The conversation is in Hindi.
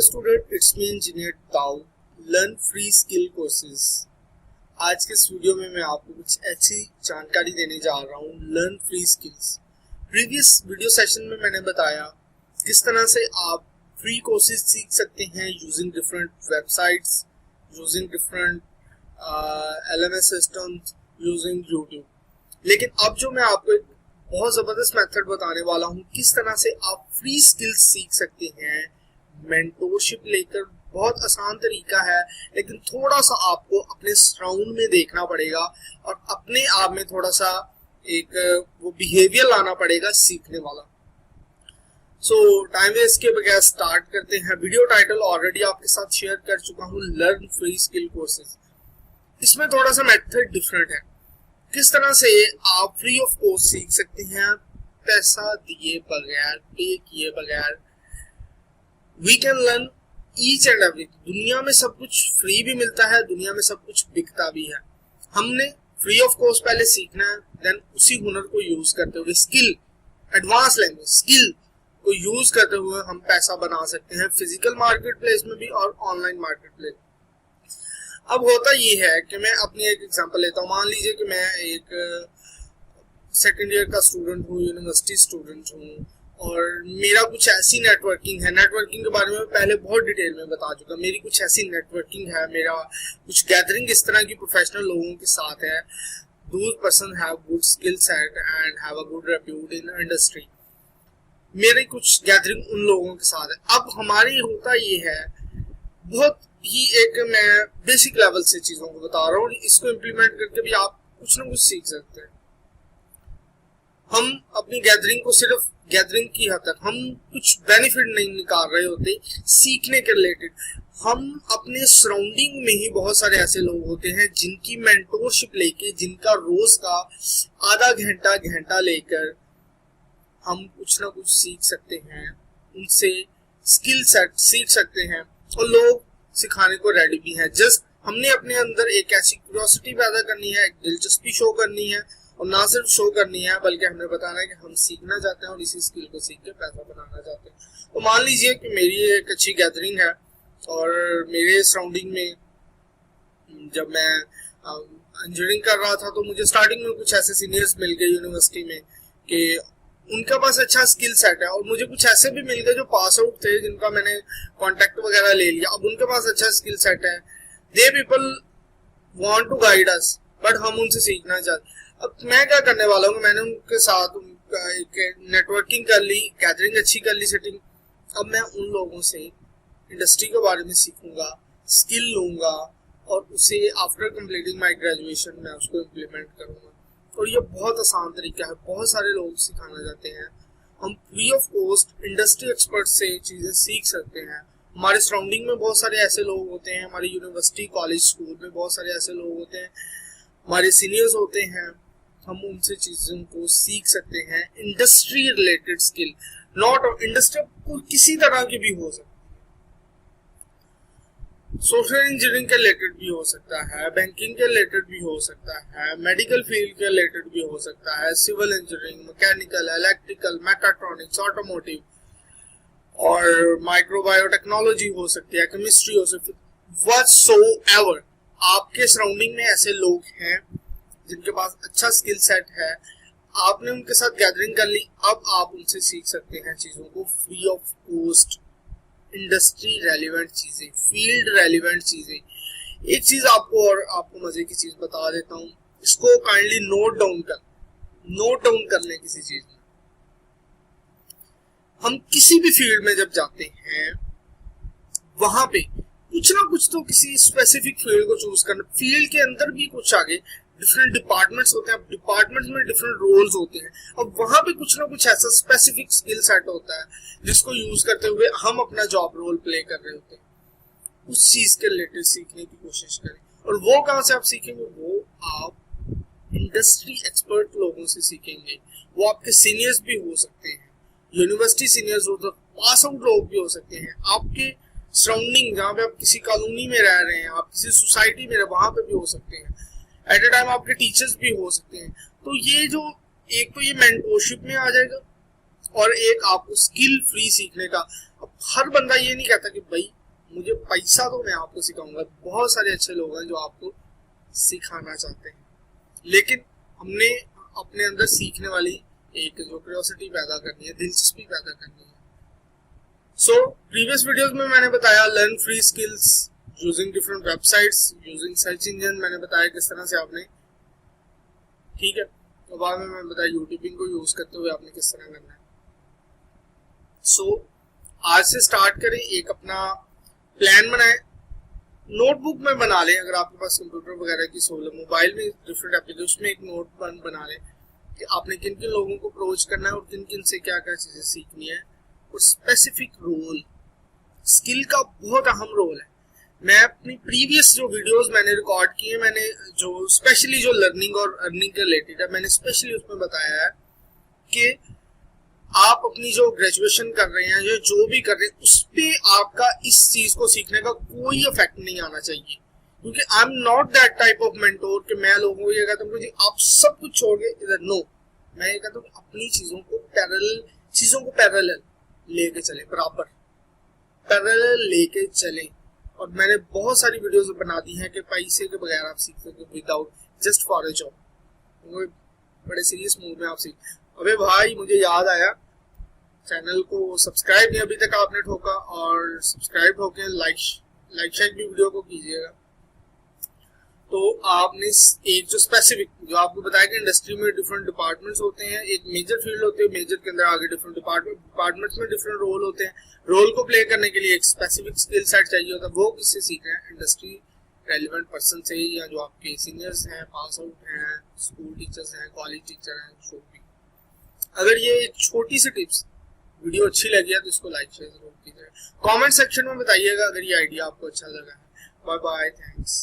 Hello student, it's me engineer Tau. Learn free skill courses. आज के इस वीडियो में मैं आपको कुछ ऐसी जानकारी देने जा रहा हूँ, learn free skills. Previous video session में मैंने बताया किस तरह से आप फ्री कोर्सेज सीख सकते हैं using different websites, using different LMS systems, using YouTube. लेकिन अब जो मैं आपको एक बहुत जबरदस्त मेथड बताने वाला हूँ किस तरह से आप फ्री स्किल्स सीख सकते हैं मेंटोरशिप लेकर। बहुत आसान तरीका है, लेकिन थोड़ा सा आपको अपने सराउंड में देखना पड़ेगा और अपने आप में थोड़ा सा एक वो बिहेवियर लाना पड़ेगा सीखने वाला। सो टाइम वेस्ट के बगैर स्टार्ट करते हैं। वीडियो टाइटल ऑलरेडी आपके साथ शेयर कर चुका हूँ, लर्न फ्री स्किल कोर्सेज। इसमें थोड़ा सा मेथड डिफरेंट है, किस तरह से आप फ्री ऑफ कॉस्ट सीख सकते हैं पैसा दिए बगैर, पे किए बगैर। We can learn each and everything. दुनिया में सब कुछ फ्री भी मिलता है, दुनिया में सब कुछ बिकता भी है। हमने फ्री ऑफ कॉस्ट पहले सीखना है, देन उसी हुनर को यूज करते हुए स्किल, एडवांस लैंग्वेज स्किल को यूज करते हुए हम पैसा बना सकते हैं फिजिकल मार्केट प्लेस में भी और ऑनलाइन मार्केट प्लेस। अब होता ये है कि मैं अपनी एक एग्जांपल लेता हूँ। मान लीजिए कि मैं एक सेकेंड ईयर का स्टूडेंट हूँ, यूनिवर्सिटी स्टूडेंट हूँ, और मेरा कुछ ऐसी नेटवर्किंग है। नेटवर्किंग के बारे में पहले बहुत डिटेल में बता चुका। मेरी कुछ ऐसी नेटवर्किंग है, मेरा कुछ गैदरिंग इस तरह की प्रोफेशनल लोगों के साथ है। Those person have good skill set and have a good repute in industry। मेरी कुछ गैदरिंग उन लोगों के साथ है। अब हमारी होता ये है, बहुत ही एक मैं बेसिक लेवल से चीजों को बता रहा हूँ, इसको इम्प्लीमेंट करके भी आप कुछ ना कुछ सीख सकते हैं। हम अपनी गैदरिंग को सिर्फ गैदरिंग की हद तक, हम कुछ बेनिफिट नहीं निकाल रहे होते सीखने के रिलेटेड। हम अपने सराउंडिंग में ही बहुत सारे ऐसे लोग होते हैं जिनकी मेंटोरशिप लेके, जिनका रोज का आधा घंटा लेकर हम कुछ ना कुछ सीख सकते हैं, उनसे स्किल सेट सीख सकते हैं, और लोग सिखाने को रेडी भी हैं। जस्ट हमने अपने अंदर एक ऐसी क्यूरियोसिटी पैदा करनी है, एक दिलचस्पी शो करनी है, और ना सिर्फ शो करनी है बल्कि हमने बताना है कि हम सीखना चाहते हैं और इसी स्किल को सीख के पैसा बनाना चाहते हैं। तो मान लीजिए कि मेरी एक अच्छी गैदरिंग है और मेरे सराउंडिंग में जब मैं इंजीनियरिंग कर रहा था तो मुझे स्टार्टिंग में कुछ ऐसे सीनियर्स मिल गए यूनिवर्सिटी में कि उनका पास अच्छा स्किल सेट है, और मुझे कुछ ऐसे भी मिल गए जो पास आउट थे जिनका मैंने कॉन्टेक्ट वगैरह ले लिया। अब उनके पास अच्छा स्किल सेट है, they people want to guide us, but हम उनसे सीखना चाहते। अब मैं क्या करने वाला हूँ, मैंने उनके साथ एक नेटवर्किंग कर ली, गैदरिंग अच्छी कर ली, सेटिंग। अब मैं उन लोगों से इंडस्ट्री के बारे में सीखूंगा, स्किल लूंगा, और उसे आफ्टर कंप्लीटिंग माय ग्रेजुएशन मैं उसको इम्प्लीमेंट करूंगा। और ये बहुत आसान तरीका है, बहुत सारे लोग सिखाना चाहते हैं। हम free of cost industry expert से चीजें सीख सकते हैं। हमारे सराउंडिंग में बहुत सारे ऐसे लोग होते हैं, हमारी यूनिवर्सिटी, कॉलेज, स्कूल में बहुत सारे ऐसे लोग होते हैं, हमारे सीनियर्स होते हैं। हम उनसे चीजों को सीख सकते हैं। Industry related skill, not industry किसी तरह की भी हो सकती है, सॉफ्टवेयर इंजीनियरिंग के रिलेटेड भी हो सकता है, बैंकिंग के रिलेटेड भी हो सकता है, मेडिकल फील्ड के रिलेटेड भी हो सकता है, civil engineering, mechanical, electrical, mechatronics, automotive, और माइक्रोबायोटेक्नोलॉजी हो सकती है, केमिस्ट्री हो सकती है। व्हाटसोएवर आपके सराउंडिंग में ऐसे लोग हैं जिनके पास अच्छा स्किल सेट है, आपने उनके साथ गैदरिंग कर ली। अब आप उनसे सीख सकते हैं चीजों को free of cost, industry relevant चीजें, फील्ड रेलिवेंट चीजें। एक चीज आपको और आपको मजे की चीज बता देता हूँ, इसको काइंडली नोट डाउन कर लें। किसी चीज में हम किसी भी फील्ड में जब जाते हैं, वहां पे कुछ ना कुछ तो किसी स्पेसिफिक फील्ड को चूज करना। फील्ड के अंदर भी कुछ आगे डिफरेंट डिपार्टमेंट्स होते हैं, डिपार्टमेंट्स में डिफरेंट रोल्स होते हैं। अब वहां पे कुछ ना कुछ ऐसा स्पेसिफिक स्किल सेट होता है जिसको यूज करते हुए हम अपना जॉब रोल प्ले कर रहे होते हैं। उस चीज के रिलेटेड सीखने की कोशिश करें। और वो कहाँ से आप सीखेंगे? वो आप इंडस्ट्री एक्सपर्ट लोगों से सीखेंगे। वो आपके सीनियर्स भी हो सकते हैं, यूनिवर्सिटी सीनियर्स हो, तो पास आउट लोग भी हो सकते हैं, आपके सराउंडिंग जहाँ पे आप किसी कॉलोनी में रह रहे हैं, आप किसी सोसाइटी में वहां पे भी हो सकते हैं। एट ए टाइम आपके टीचर्स भी हो सकते हैं। तो ये जो एक तो ये मेंटोरशिप में आ जाएगा, और एक आपको स्किल फ्री सीखने का। अब हर बंदा ये नहीं कहता कि भाई मुझे पैसा तो मैं आपको सिखाऊंगा। बहुत सारे अच्छे लोग हैं जो आपको सिखाना चाहते हैं, लेकिन हमने अपने अंदर सीखने वाली एक जो क्यूरियोसिटी पैदा करनी है, दिलचस्पी पैदा करनी है। सो प्रीवियस वीडियोस में मैंने बताया learn free skills using different websites, using search engine, मैंने बताया किस तरह से आपने, ठीक है, तो बाद में मैंने बताया यूट्यूबिंग को यूज करते हुए आपने किस तरह करना है। सो आज से स्टार्ट करें, एक अपना प्लान बनाए, नोटबुक में बना लें। अगर आपके पास कंप्यूटर वगैरह की सहूलत, मोबाइल में डिफरेंट एप्लीकेशन में एक नोट बना लें कि आपने किन किन लोगों को अप्रोच करना है और किन किन से क्या क्या चीजें सीखनी है, और स्पेसिफिक रोल, स्किल का बहुत अहम रोल है। मैं अपनी प्रीवियस जो वीडियोस मैंने रिकॉर्ड किए, मैंने जो स्पेशली जो लर्निंग और अर्निंग के रिलेटेड है, मैंने स्पेशली उसमें बताया है कि आप अपनी जो ग्रेजुएशन कर रहे हैं, जो भी कर रहे हैं, उस पे आपका इस चीज को सीखने का कोई इफेक्ट नहीं आना चाहिए, क्योंकि I am not that type of mentor कि मैं लोगों को ये कहता हूँ कि आप सब कुछ छोड़ के इधर, नो। मैं ये कहता हूँ अपनी चीजों को पैरेलल लेके चले, बराबर पैरेलल लेके चले। और मैंने बहुत सारी वीडियोस बना दी हैं कि पैसे के बगैर आप सीख सकते हो, without just for a job. बड़े सीरियस मूड में आप सीख, अबे भाई मुझे याद आया, चैनल को सब्सक्राइब नहीं अभी तक आपने ठोका, और सब्सक्राइब होके लाइक शेयर भी वीडियो को कीजिएगा। तो आपने एक जो स्पेसिफिक, जो आपको बताया कि इंडस्ट्री में डिफरेंट डिपार्टमेंट्स होते हैं, एक मेजर फील्ड होती है, मेजर के अंदर आगे डिफरेंट डिपार्टमेंट्स में डिफरेंट रोल होते हैं। रोल को प्ले करने के लिए एक स्पेसिफिक स्किल सेट चाहिए होता है, वो किससे सीख रहे हैं? इंडस्ट्री रेलिवेंट पर्सन से, या जो आपके सीनियर्स हैं, पास आउट हैं, स्कूल टीचर्स हैं, कॉलेज टीचर हैं, जो भी। अगर ये एक छोटी सी टिप्स वीडियो अच्छी लगी है तो इसको लाइक शेयर जरूर कीजिएगा। कमेंट सेक्शन में बताइएगा अगर ये आइडिया आपको अच्छा लगा है। Bye bye, thanks.